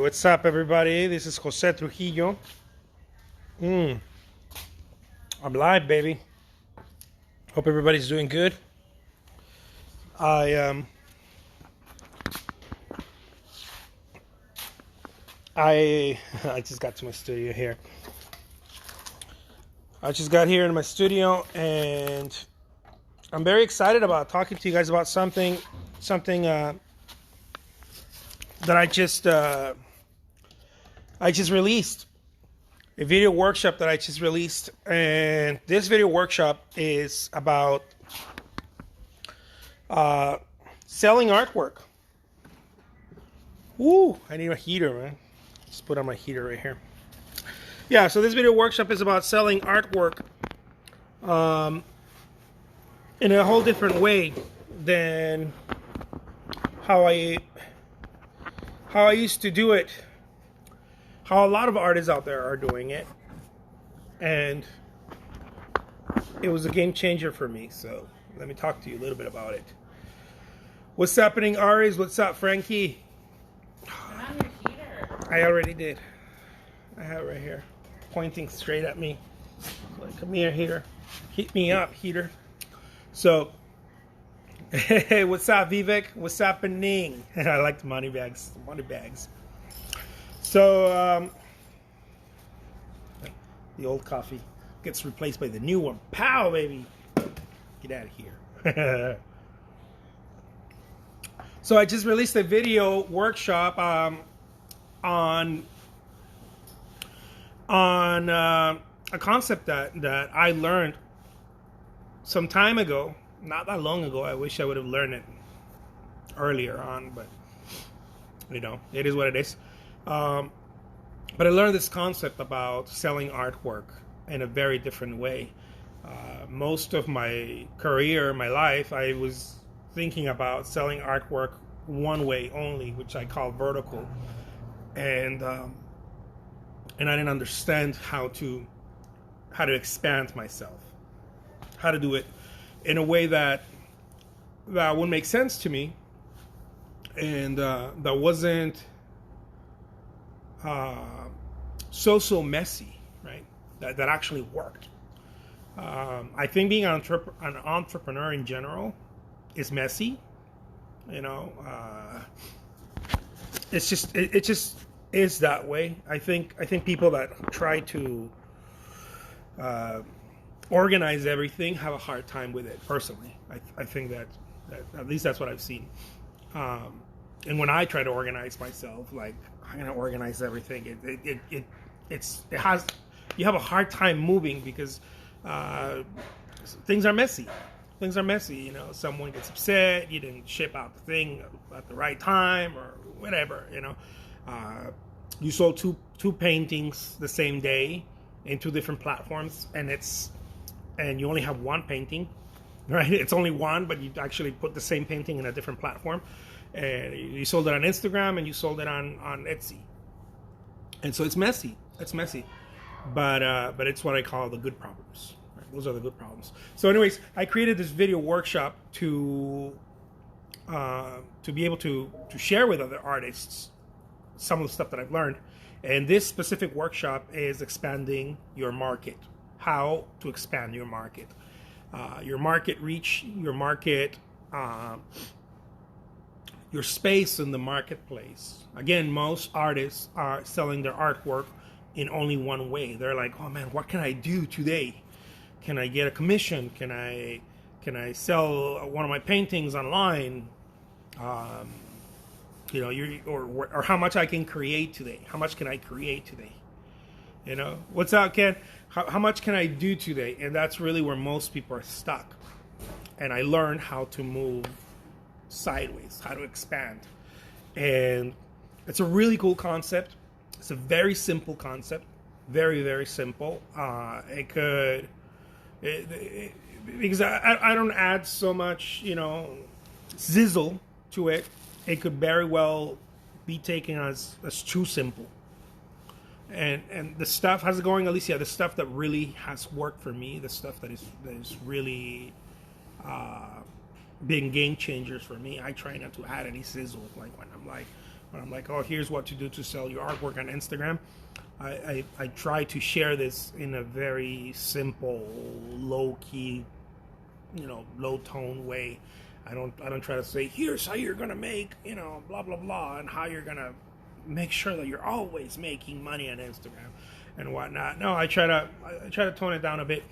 What's up, everybody? This is Jose Trujillo. I'm live, baby. Hope everybody's doing good. I I just got to my studio here. I just got here in my studio, and I'm very excited about talking to you guys about something that I just released. A video workshop that I just released, and this video workshop is about selling artwork. Woo! I need a heater, man. Just put on my heater right here. Yeah, so this video workshop is about selling artwork in a whole different way than how I used to do it. How a lot of artists out there are doing it, and it was a game changer for me. So let me talk to you a little bit about it. What's happening, Aries? What's up, Frankie? Turn on your heater. I already did. I have it right here, pointing straight at me. Like, come here, heater. Heat me up, heater. So, hey, what's up, Vivek? What's happening? I like the money bags. The money bags. So, the old coffee gets replaced by the new one. Pow, baby! Get out of here. So I just released a video workshop on a concept that I learned some time ago. Not that long ago. I wish I would have learned it earlier on, but you know, it is what it is. But I learned this concept about selling artwork in a very different way. Most of my career, my life, I was thinking about selling artwork one way only, which I call vertical, and I didn't understand how to expand myself, how to do it in a way that would make sense to me, and that wasn't so messy, right? That actually worked. I think being an entrepreneur in general is messy. You know, it just is that way. I think people that try to organize everything have a hard time with it. Personally, I think that at least that's what I've seen. And when I try to organize myself, like, I'm gonna organize everything, you have a hard time moving because things are messy. Things are messy, you know. Someone gets upset, you didn't ship out the thing at the right time, or whatever, you know. You sold two paintings the same day in two different platforms, and you only have one painting, right? It's only one, but you actually put the same painting in a different platform. And you sold it on Instagram, and you sold it on Etsy. And so it's messy. It's messy. But it's what I call the good problems. Right? Those are the good problems. So anyways, I created this video workshop to be able to share with other artists some of the stuff that I've learned. And this specific workshop is expanding your market. How to expand your market reach, your market, your space in the marketplace. Again, most artists are selling their artwork in only one way. They're like, oh man, what can I do today? Can I get a commission? Can I sell one of my paintings online? You know, or how much I can create today? How much can I create today? You know, what's up, Ken? How much can I do today? And that's really where most people are stuck. And I learned how to move sideways, how to expand. And it's a really cool concept. It's a very simple concept. Very, very simple. Because I don't add so much, you know, sizzle to it. It could very well be taken as too simple. And the stuff, how's it going, Alicia? The stuff that really has worked for me, the stuff that is really been game changers for me. I try not to add any sizzle. Like when I'm like, Where I'm like, oh, here's what to do to sell your artwork on Instagram. I try to share this in a very simple, low key, low tone way. I don't try to say, here's how you're gonna make, blah blah blah, and how you're gonna make sure that you're always making money on Instagram and whatnot. No, I try to tone it down a bit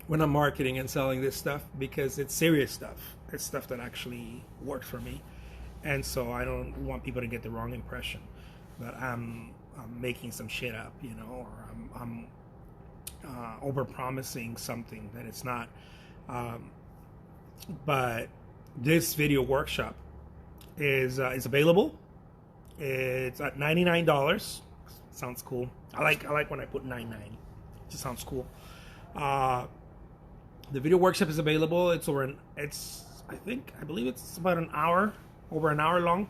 when I'm marketing and selling this stuff, because it's serious stuff. It's stuff that actually works for me, and so I don't want people to get the wrong impression that I'm making some shit up, or I'm over promising something that it's not. But this video workshop is available. It's at $99. Sounds cool. I like when I put 99. It just sounds cool. The video workshop is available. I believe it's about an hour, over an hour long.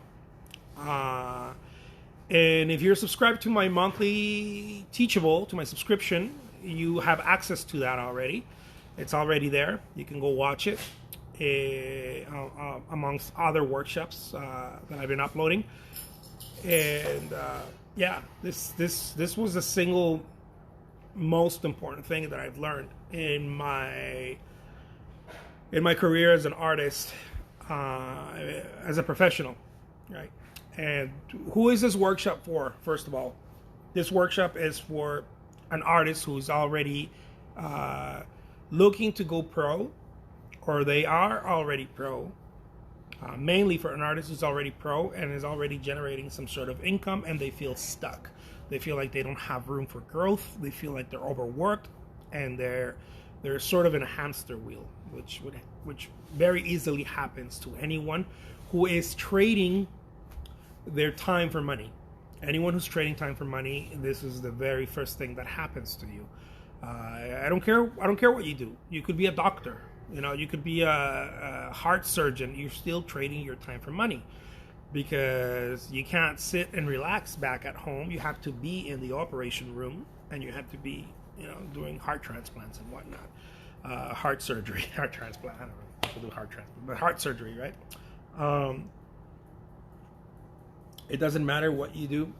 And if you're subscribed to my monthly Teachable, to my subscription, you have access to that already. It's already there. You can go watch it, amongst other workshops that I've been uploading. And this was the single most important thing that I've learned in my career as an artist, as a professional, right? And who is this workshop for? First of all, this workshop is for an artist who's already looking to go pro, or they are already pro. Mainly for an artist who's already pro and is already generating some sort of income, and they feel stuck. They feel like they don't have room for growth. They feel like they're overworked, and they're sort of in a hamster wheel, which very easily happens to anyone who is trading their time for money. Anyone who's trading time for money, this is the very first thing that happens to you. I don't care what you do. You could be a doctor. You could be a heart surgeon. You're still trading your time for money, because you can't sit and relax back at home. You have to be in the operation room, and you have to be, doing heart transplants and whatnot. Heart surgery, heart transplant. I don't know if people do heart transplant, but heart surgery, right? It doesn't matter what you do.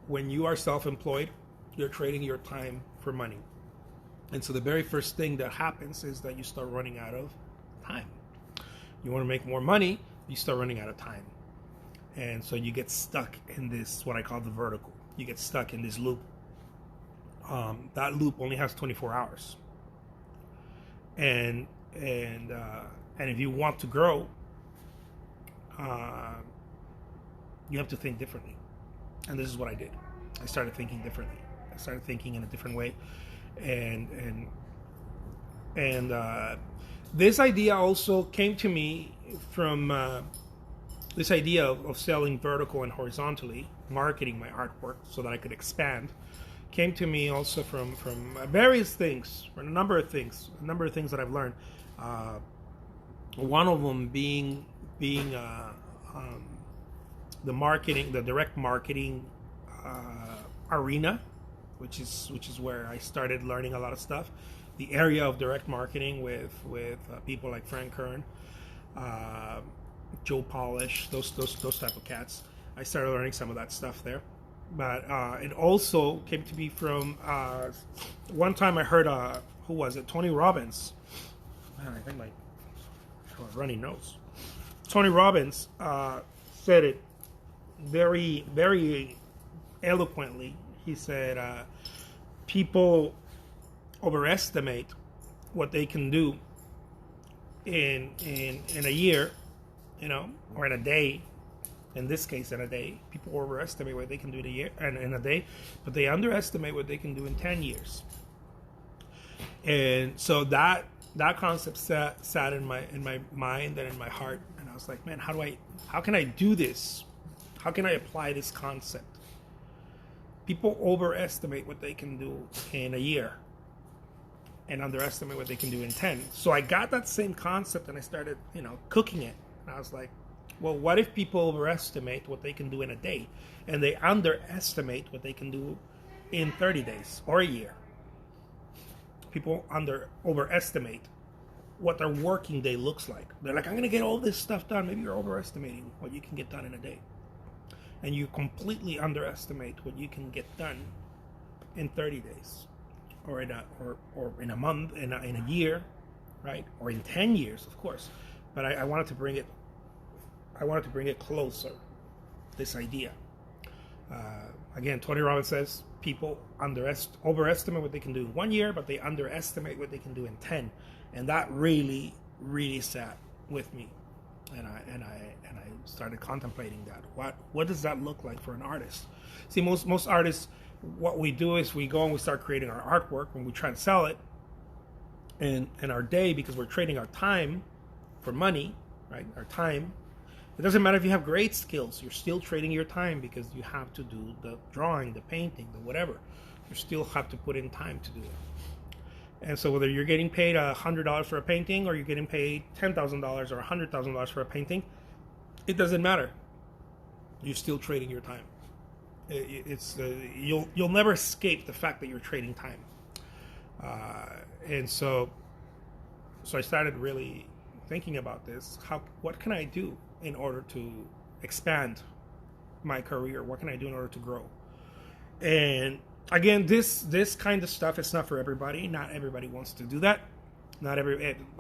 When you are self-employed, you're trading your time for money. And so the very first thing that happens is that you start running out of time. You want to make more money, you start running out of time. And so you get stuck in this, what I call the vertical. You get stuck in this loop. That loop only has 24 hours. And if you want to grow, you have to think differently. And this is what I did. I started thinking differently. I started thinking in a different way. And this idea also came to me from this idea of selling vertical and horizontally, marketing my artwork so that I could expand, came to me also from various things, from a number of things that I've learned. One of them being the marketing, the direct marketing arena, which is where I started learning a lot of stuff. The area of direct marketing with people like Frank Kern, Joe Polish, those type of cats. I started learning some of that stuff there. But it also came to me from one time I heard who was it? Tony Robbins. Man, I think a runny nose. Tony Robbins said it very, very eloquently. He said, people overestimate what they can do in a year, or in a day. In this case, in a day, people overestimate what they can do in a year and in a day, but they underestimate what they can do in 10 years. And so that concept sat in my mind and in my heart, and I was like, man, how can I do this? How can I apply this concept? People overestimate what they can do in a year and underestimate what they can do in 10. So I got that same concept and I started, cooking it. And I was like, well, what if people overestimate what they can do in a day and they underestimate what they can do in 30 days or a year? People overestimate what their working day looks like. They're like, I'm going to get all this stuff done. Maybe you're overestimating what you can get done in a day. and you completely underestimate what you can get done in 30 days, or in a month, in a year, right? Or in 10 years, of course. But I wanted to bring it closer, this idea. Again, Tony Robbins says people overestimate what they can do in 1 year, but they underestimate what they can do in 10. And that really, really sat with me. And I started contemplating that. What does that look like for an artist? See, most artists, what we do is we go and we start creating our artwork, and we try and sell it in our day, because we're trading our time for money, right? Our time. It doesn't matter if you have great skills, you're still trading your time, because you have to do the drawing, the painting, the whatever. You still have to put in time to do it. And so whether you're getting paid $100 for a painting, or you're getting paid $10,000 or $100,000 for a painting, it doesn't matter. You're still trading your time. You'll never escape the fact that you're trading time. And so I started really thinking about this. What can I do in order to expand my career? What can I do in order to grow? And again, this kind of stuff is not for everybody. Not everybody wants to do that. A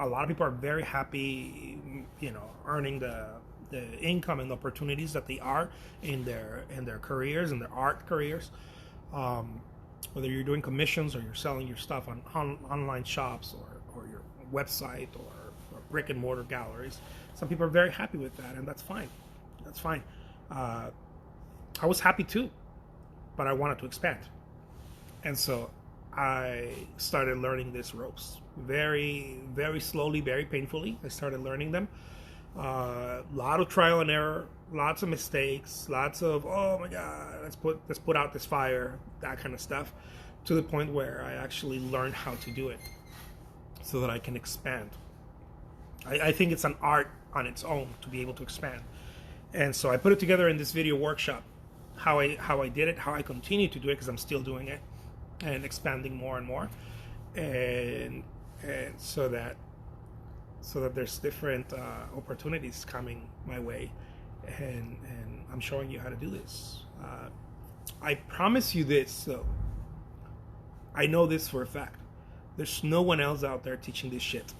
lot of people are very happy, earning the income and the opportunities that they are in their careers, in their art careers. Whether you're doing commissions, or you're selling your stuff on online shops, or your website, or brick and mortar galleries. Some people are very happy with that, and that's fine. That's fine. I was happy too, but I wanted to expand. And so I started learning these ropes very, very slowly, very painfully. I started learning them. A lot of trial and error, lots of mistakes, lots of, oh my God, let's put out this fire, that kind of stuff, to the point where I actually learned how to do it so that I can expand. I think it's an art on its own to be able to expand. And so I put it together in this video workshop, how I did it, how I continue to do it, because I'm still doing it and expanding more and more, and so that there's different opportunities coming my way, and I'm showing you how to do this. I promise you this, though. I know this for a fact. There's no one else out there teaching this shit.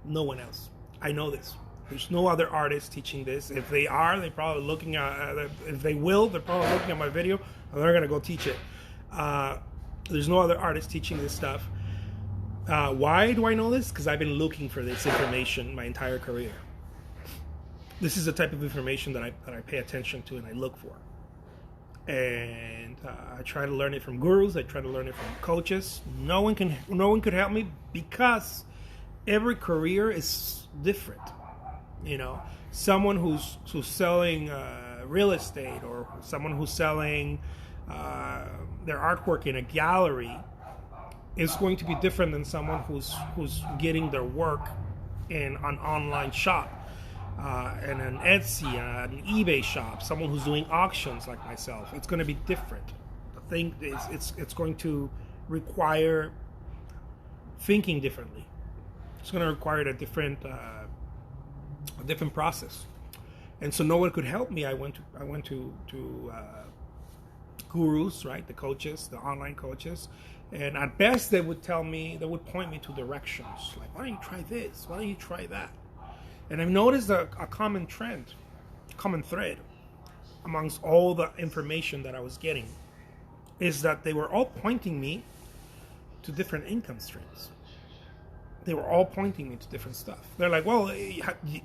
No one else. I know this. There's no other artists teaching this. If they are, they're probably looking at. If they will, they're probably looking at my video, and they're gonna go teach it. There's no other artists teaching this stuff. Why do I know this? Because I've been looking for this information my entire career. This is the type of information that I pay attention to and I look for. And I try to learn it from gurus. I try to learn it from coaches. No one could help me, because every career is different. Someone who's selling real estate, or someone who's selling their artwork in a gallery, is going to be different than someone who's getting their work in an online shop, and an Etsy, an eBay shop. Someone who's doing auctions like myself. It's going to be different. The thing is, it's going to require thinking differently. It's going to require a different process. And so no one could help me. I went to gurus, right? The coaches, the online coaches. And at best, they would point me to directions. Like, why don't you try this? Why don't you try that? And I've noticed a common thread amongst all the information that I was getting, is that they were all pointing me to different income streams. They were all pointing me to different stuff. They're like, well,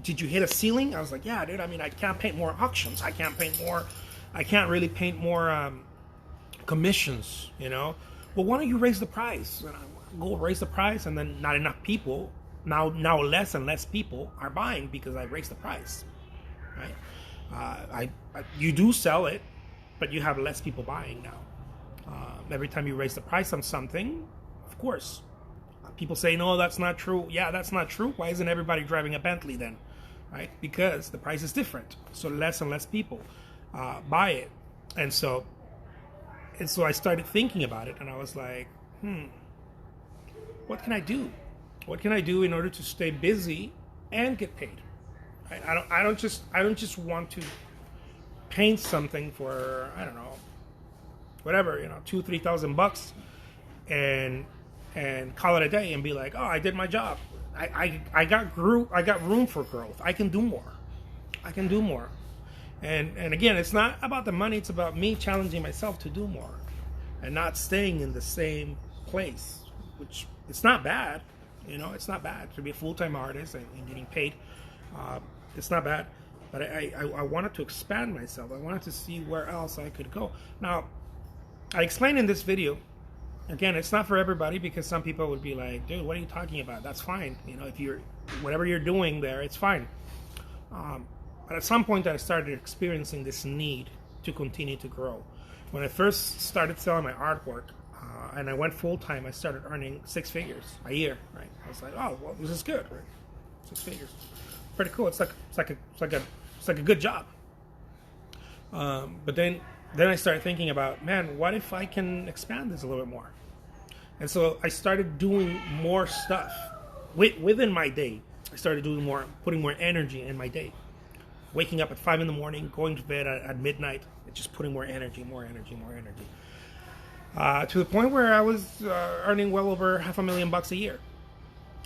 did you hit a ceiling? I was like, yeah, dude. I mean, I can't paint more auctions. I can't really paint more commissions, Well, why don't you raise the price? And I go raise the price, and then not enough people, now less and less people are buying because I raised the price, right? You do sell it, but you have less people buying now. Every time you raise the price on something, of course, people say, no, that's not true. Yeah, that's not true. Why isn't everybody driving a Bentley then? Right? Because the price is different. So less and less people buy it. And so I started thinking about it, and I was like, what can I do? What can I do in order to stay busy and get paid? Right? I don't just want to paint something for, I don't know, whatever, $2,000-3,000, and call it a day and be like, oh, I did my job. I got room for growth. I can do more. And again, it's not about the money. It's about me challenging myself to do more, and not staying in the same place. Which it's not bad, It's not bad to be a full-time artist and getting paid. It's not bad, but I wanted to expand myself. I wanted to see where else I could go. Now, I explained in this video. Again, it's not for everybody, because some people would be like, dude, what are you talking about? That's fine. If whatever you're doing there, it's fine. But at some point I started experiencing this need to continue to grow. When I first started selling my artwork, and I went full-time, I started earning 6 figures a year, right? I was like, oh, well, this is good, right? 6 figures. Pretty cool. It's like a good job. But then I started thinking about, man, what if I can expand this a little bit more? And so I started doing more stuff within my day. I started doing more, putting more energy in my day. Waking up at 5 a.m, going to bed at midnight, just putting more energy. To the point where I was earning well over $500,000 a year.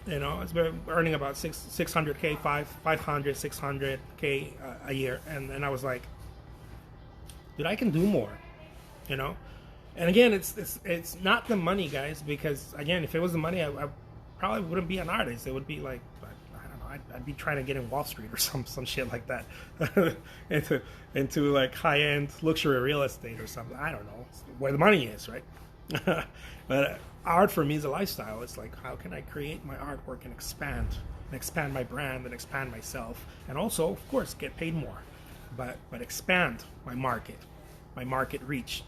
It's been earning about 600K, 500, 600K a year. And I was like, dude, I can do more, And again, it's not the money, guys, because again, if it was the money, I probably wouldn't be an artist. It would be like, I don't know, I'd be trying to get in Wall Street or some shit like that, into like high-end luxury real estate or something. I don't know where the money is, right? But art for me is a lifestyle. It's like, how can I create my artwork and expand my brand and expand myself, and also, of course, get paid more, but expand my market reach,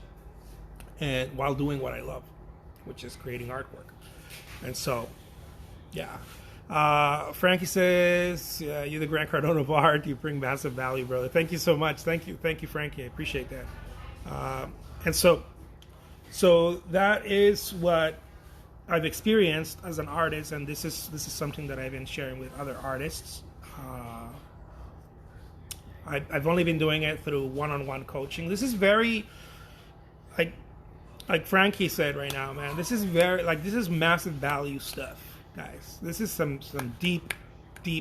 and while doing what I love, which is creating artwork. And so, yeah. Frankie says, you're the Grant Cardone of art. You bring massive value, brother. Thank you so much. Thank you, Frankie. I appreciate that. And so that is what I've experienced as an artist, and this is something that I've been sharing with other artists. I've only been doing it through one-on-one coaching. This is very, like Frankie said right now, man. This is this is massive value stuff, guys. This is some deep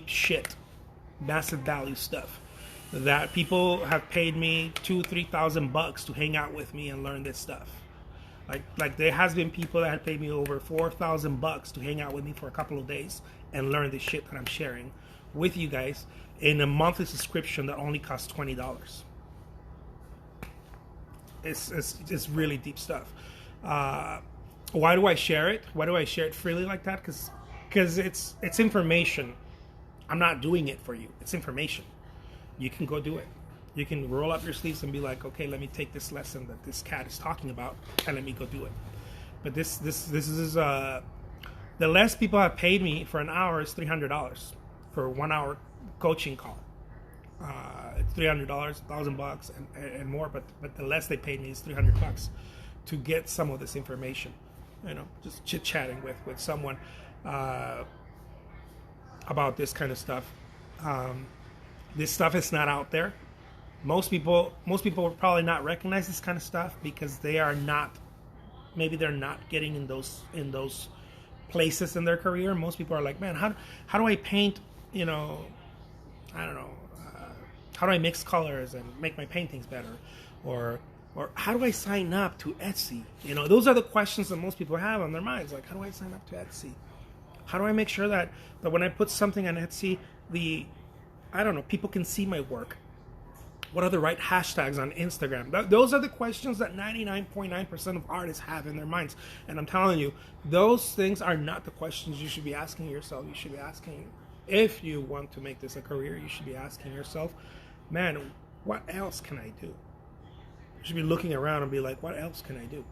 shit, massive value stuff that people have paid me $2,000-3,000 to hang out with me and learn this stuff. Like there has been people that have paid me over $4,000 to hang out with me for a couple of days and learn this shit that I'm sharing with you guys in a monthly subscription that only costs $20. It's really deep stuff. Why do I share it? Why do I share it freely like that? Because it's information. I'm not doing it for you. It's information. You can go do it. You can roll up your sleeves and be like, okay, let me take this lesson that this cat is talking about and let me go do it. But this is the less people have paid me for an hour is $300 for a 1 hour coaching call. It's $300, $1,000 and more, but the less they paid me is $300 to get some of this information. Just chit chatting with someone about this kind of stuff. This stuff is not out there. Most people will probably not recognize this kind of stuff because they're not getting in those places in their career. Most people are like, man, how do I paint? I don't know. How do I mix colors and make my paintings better? Or how do I sign up to Etsy? Those are the questions that most people have on their minds. Like, how do I sign up to Etsy? How do I make sure that when I put something on Etsy, people can see my work? What are the right hashtags on Instagram? Those are the questions that 99.9% of artists have in their minds. And I'm telling you, those things are not the questions you should be asking yourself. You should be asking, if you want to make this a career, you should be asking yourself, man, what else can I do? You should be looking around and be like, what else can I do?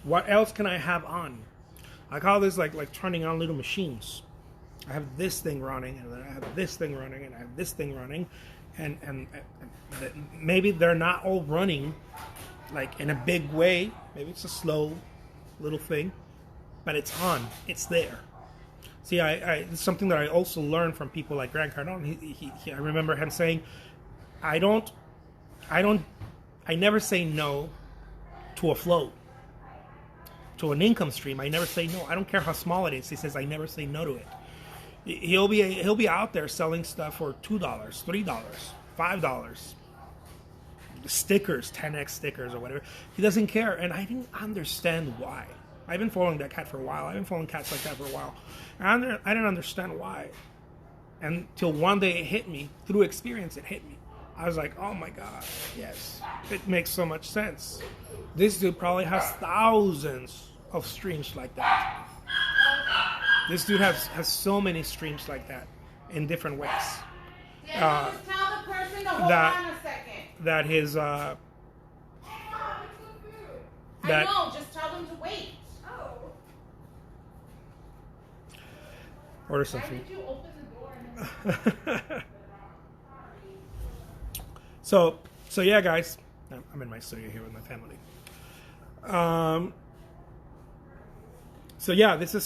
What else can I have on? I call this like turning on little machines. I have this thing running, and then I have this thing running, and I have this thing running, and maybe they're not all running like in a big way. Maybe it's a slow little thing, but it's on. It's there. See, it's something that I also learned from people like Grant Cardone. I remember him saying, I don't I never say no to a float, to an income stream. I never say no. I don't care how small it is. He says I never say no to it. He'll be out there selling stuff for $2, $3, $5, stickers, 10x stickers or whatever. He doesn't care, and I didn't understand why. I've been following that cat for a while. I've been following cats like that for a while. And I didn't understand why. Until one day it hit me. Through experience, it hit me. I was like, oh my God, yes. It makes so much sense. This dude probably has thousands of streams like that. This dude has so many streams like that in different ways. Yeah, just tell the person to hold on a second. That his... I know, just tell them to wait. Order some food. Why did you open the door? And So yeah, guys, I'm in my studio here with my family. So yeah, this is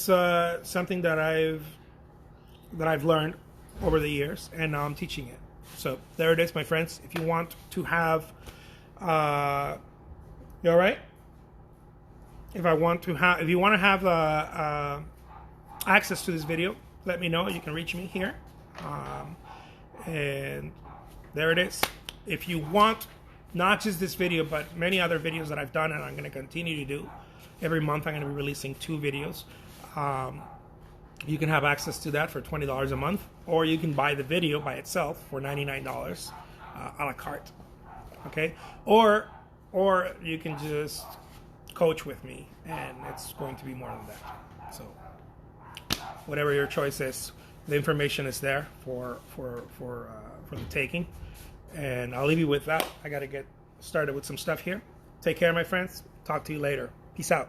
something that I've learned over the years, and now I'm teaching it. So there it is, my friends. If you want to have, you all right? If you want to have access to this video, let me know. You can reach me here, and there it is. If you want not just this video, but many other videos that I've done and I'm going to continue to do, every month I'm going to be releasing 2 videos. You can have access to that for $20 a month, or you can buy the video by itself for $99 a la carte. Okay, or you can just coach with me, and it's going to be more than that. So whatever your choice is, the information is there for the taking. And I'll leave you with that. I got to get started with some stuff here. Take care, my friends. Talk to you later. Peace out.